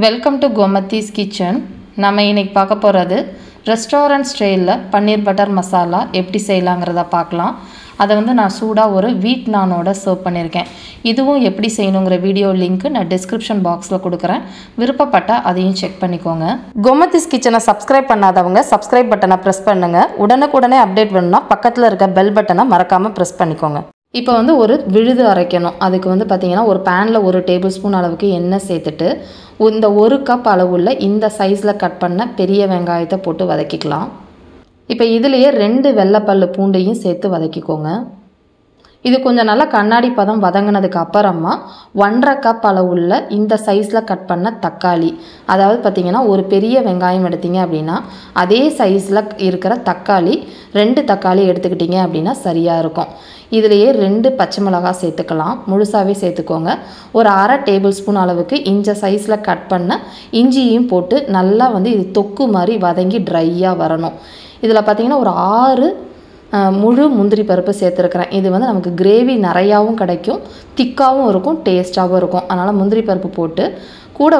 Welcome to Gomathi's kitchen. நம்ம இன்னைக்கு பார்க்க போகிறது ரெஸ்டாரண்ட் ஸ்டைலில் பன்னீர் பட்டர் மசாலா எப்படி செய்யலாங்கிறத பார்க்கலாம். அதை நான் சூடாக ஒரு வீட் நானோட சர்வ் பண்ணியிருக்கேன். இதுவும் எப்படி செய்யணுங்கிற வீடியோ லிங்க்கு நான் டிஸ்கிரிப்ஷன் பாக்ஸில் கொடுக்குறேன். விருப்பப்பட்டால் அதையும் செக் பண்ணிக்கோங்க. கோமதிஸ் கிச்சனை சப்ஸ்கிரைப் பண்ணாதவங்க சப்ஸ்கிரைப் பட்டனை ப்ரெஸ் பண்ணுங்கள். உடனுக்குடனே அப்டேட் வேணும்னா பக்கத்தில் இருக்க பெல் பட்டனை மறக்காமல் ப்ரெஸ் பண்ணிக்கோங்க. இப்போ ஒரு விழுது அரைக்கணும். அதுக்கு பார்த்தீங்கன்னா ஒரு பேனில் 1 டேபிள் ஸ்பூன் அளவுக்கு எண்ணெய் சேர்த்துட்டு இந்த 1 கப் அளவுள்ள இந்த சைஸில் கட் பண்ண பெரிய வெங்காயத்தை போட்டு வதக்கிக்கலாம். இப்போ இதுலேயே 2 வெள்ளைப்பல் பூண்டையும் சேர்த்து வதக்கிக்கோங்க. இது கொஞ்சம் நல்லா கண்ணாடி பதம் வதங்கினதுக்கு அப்புறமா 1.5 கப் அளவுள்ள இந்த சைஸில் கட் பண்ண தக்காளி, அதாவது பார்த்திங்கன்னா ஒரு பெரிய வெங்காயம் எடுத்தீங்க அப்படின்னா அதே சைஸில் இருக்கிற தக்காளி 2 தக்காளி எடுத்துக்கிட்டிங்க அப்படின்னா சரியாக இருக்கும். இதுலேயே 2 பச்சை மிளகாய் சேர்த்துக்கலாம். முழுசாகவே சேர்த்துக்கோங்க. ஒரு 1/2 டேபிள் ஸ்பூன் அளவுக்கு இந்த சைஸில் கட் பண்ண இஞ்சியும் போட்டு நல்லா இது தொக்கு மாதிரி வதங்கி ட்ரையாக வரணும். இதில் பார்த்திங்கன்னா ஒரு 6 முழு முந்திரி பருப்பு சேர்த்துருக்குறேன். இது நமக்கு கிரேவி நிறையாவும் கிடைக்கும், திக்காகவும் இருக்கும், டேஸ்ட்டாகவும் இருக்கும். அதனால் முந்திரி பருப்பு போட்டு கூட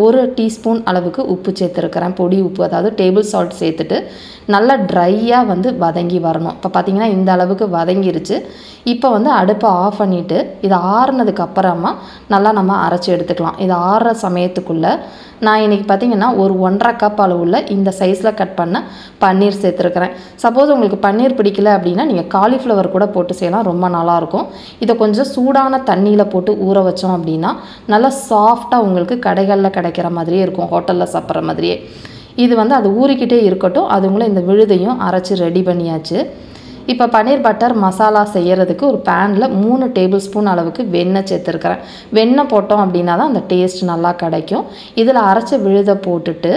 ஒரு டீஸ்பூன் அளவுக்கு உப்பு சேர்த்துருக்கிறேன். பொடி உப்பு, அதாவது டேபிள் சால்ட் சேர்த்துட்டு நல்லா ட்ரையாக வதங்கி வரணும். இப்போ பார்த்திங்கன்னா இந்த அளவுக்கு வதங்கிருச்சு. இப்போ அடுப்பை ஆஃப் பண்ணிவிட்டு இதை ஆறுனதுக்கு அப்புறமா நல்லா நம்ம அரைச்சி எடுத்துக்கலாம். இது ஆறுற சமயத்துக்குள்ளே நான் இன்றைக்கி பார்த்திங்கன்னா ஒரு 1.5 கப் அளவுள்ள இந்த சைஸில் கட் பண்ண பன்னீர் சேர்த்துருக்குறேன். சப்போஸ் உங்களுக்கு பன்னீர் பிடிக்கல அப்படின்னா நீங்கள் காலிஃப்ளவர் கூட போட்டு செய்யலாம், ரொம்ப நல்லாயிருக்கும். இதை கொஞ்சம் சூடான தண்ணியில் போட்டு ஊற வச்சோம் அப்படின்னா நல்லா சாஃப்டாக உங்களுக்கு கடைகளில் கிடைக்கிற மாதிரியே இருக்கும், ஹோட்டலில் சாப்பிட்ற மாதிரியே. இது அது ஊறிக்கிட்டே இருக்கட்டும். அதுங்களும் இந்த விழுதையும் அரைச்சி ரெடி பண்ணியாச்சு. இப்போ பன்னீர் பட்டர் மசாலா செய்கிறதுக்கு ஒரு பேனில் 3 டேபிள் ஸ்பூன் அளவுக்கு வெண்ணெய் சேர்த்துருக்கிறேன். வெண்ணெய் போட்டோம் அப்படின்னா தான் அந்த டேஸ்ட் நல்லா கிடைக்கும். இதில் அரைச்ச விழுதை போட்டுட்டு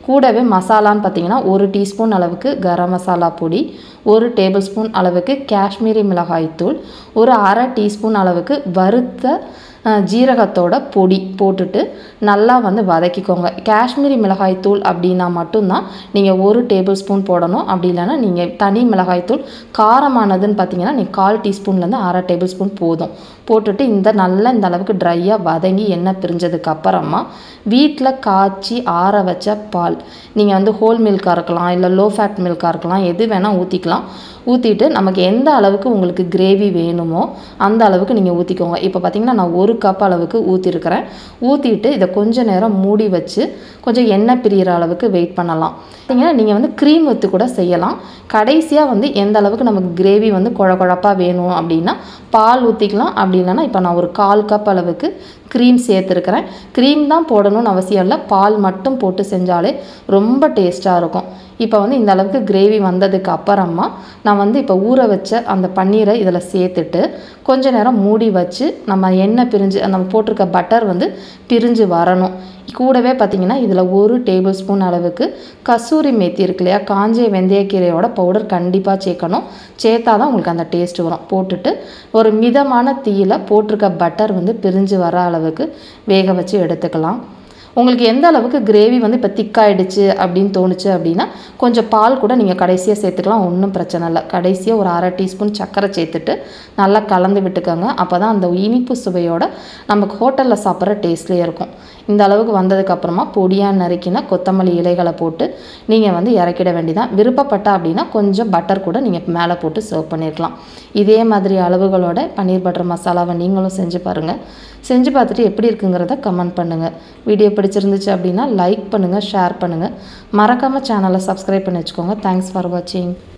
கூடவே மசாலான்னு பார்த்திங்கன்னா 1 டீஸ்பூன் அளவுக்கு கரம் மசாலா பொடி, 1 டேபிள் ஸ்பூன் அளவுக்கு காஷ்மீரி மிளகாய் தூள், ஒரு 1/2 டீஸ்பூன் அளவுக்கு வறுத்த ஜீரகத்தோட பொடி போட்டுட்டு நல்லா வதக்கிக்கோங்க. காஷ்மீரி மிளகாய் தூள் அப்படின்னா மட்டும்தான் நீங்கள் 1 டேபிள் ஸ்பூன் போடணும். அப்படி இல்லைன்னா நீங்கள் தனி மிளகாய் தூள் காரமானதுன்னு பார்த்தீங்கன்னா நீங்கள் 1/4 டீஸ்பூன்லேருந்து 1/2 டேபிள் ஸ்பூன் போதும். போட்டுட்டு இந்த அளவுக்கு ட்ரையாக வதங்கி எண்ணெய் பிரிஞ்சதுக்கு அப்புறமா வீட்டில் காய்ச்சி ஆற வச்ச பால், நீங்கள் ஹோல் மில்காக இருக்கலாம், இல்லை லோ ஃபேட் மில்காக இருக்கலாம், எது வேணால் ஊற்றிக்கலாம். ஊற்றிட்டு நமக்கு எந்த அளவுக்கு உங்களுக்கு கிரேவி வேணுமோ அந்த அளவுக்கு நீங்கள் ஊற்றிக்கோங்க. இப்போ பார்த்திங்கன்னா நான் 1 கப் அளவுக்கு ஊற்றிருக்கிறேன். ஊற்றிட்டு இதை கொஞ்சம் நேரம் மூடி வச்சு கொஞ்சம் எண்ணெய் பிரிகிற அளவுக்கு வெயிட் பண்ணலாம். பார்த்தீங்கன்னா நீங்கள் க்ரீம் ஊற்றி கூட செய்யலாம். கடைசியாக எந்த அளவுக்கு நமக்கு கிரேவி குழப்பாக வேணும் அப்படின்னா பால் ஊற்றிக்கலாம். அப்படி இல்லைன்னா இப்போ நான் ஒரு 1/4 கப் அளவுக்கு க்ரீம் சேர்த்துருக்கிறேன். க்ரீம் தான் போடணும்னு அவசியம் இல்லை, பால் மட்டும் போட்டு செஞ்சாலே ரொம்ப டேஸ்ட்டாக இருக்கும். இப்போ இந்த அளவுக்கு கிரேவி வந்ததுக்கு அப்புறமா நான் இப்போ ஊற வச்ச அந்த பன்னீரை இதில் சேர்த்துட்டு கொஞ்ச நேரம் மூடி வச்சு நம்ம எண்ணெய் பிரிஞ்சு நம்ம போட்டிருக்க பட்டர் பிரிஞ்சு வரணும். கூடவே பார்த்திங்கன்னா இதில் 1 டேபிள் ஸ்பூன் அளவுக்கு கசூரி மேத்தி இருக்கு இல்லையா, காஞ்ச வெந்தயக்கீரையோட பவுடர் கண்டிப்பாக சேர்க்கணும். சேர்த்தா தான் உங்களுக்கு அந்த டேஸ்ட் வரும். போட்டுட்டு ஒரு மிதமான தீயில் போட்டிருக்க பட்டர் பிரிஞ்சு வர அளவுக்கு வேக வச்சு எடுத்துக்கலாம். உங்களுக்கு எந்த அளவுக்கு கிரேவி இப்போ திக்காயிடுச்சு அப்படின்னு தோணுச்சு அப்படின்னா கொஞ்சம் பால் கூட நீங்கள் கடைசியாக சேர்த்துக்கலாம், ஒன்றும் பிரச்சனை இல்லை. கடைசியாக ஒரு 1/2 டீஸ்பூன் சர்க்கரை சேர்த்துட்டு நல்லா கலந்து விட்டுக்கோங்க. அப்போ தான் அந்த இனிப்பு சுவையோட நமக்கு ஹோட்டலில் சாப்பிட்ற டேஸ்ட்லேயே இருக்கும். இந்த அளவுக்கு வந்ததுக்கப்புறமா பொடியாக நறுக்கின கொத்தமல்லி இலைகளை போட்டு நீங்கள் இறக்கிட வேண்டியதான். விருப்பப்பட்ட அப்படின்னா கொஞ்சம் பட்டர் கூட நீங்கள் மேலே போட்டு சர்வ் பண்ணியிருக்கலாம். இதே மாதிரி அளவுகளோட பன்னீர் பட்டர் மசாலாவை நீங்களும் செஞ்சு பாருங்கள். செஞ்சு பார்த்துட்டு எப்படி இருக்குங்கிறத கமெண்ட் பண்ணுங்கள். வீடியோ பிடிச்சிருந்துச்சு அப்படின்னா லைக் பண்ணுங்கள், ஷேர் பண்ணுங்கள். மறக்காமல் சேனலை சப்ஸ்கிரைப் பண்ணி வச்சுக்கோங்க. தேங்க்ஸ் ஃபார் வாட்சிங்.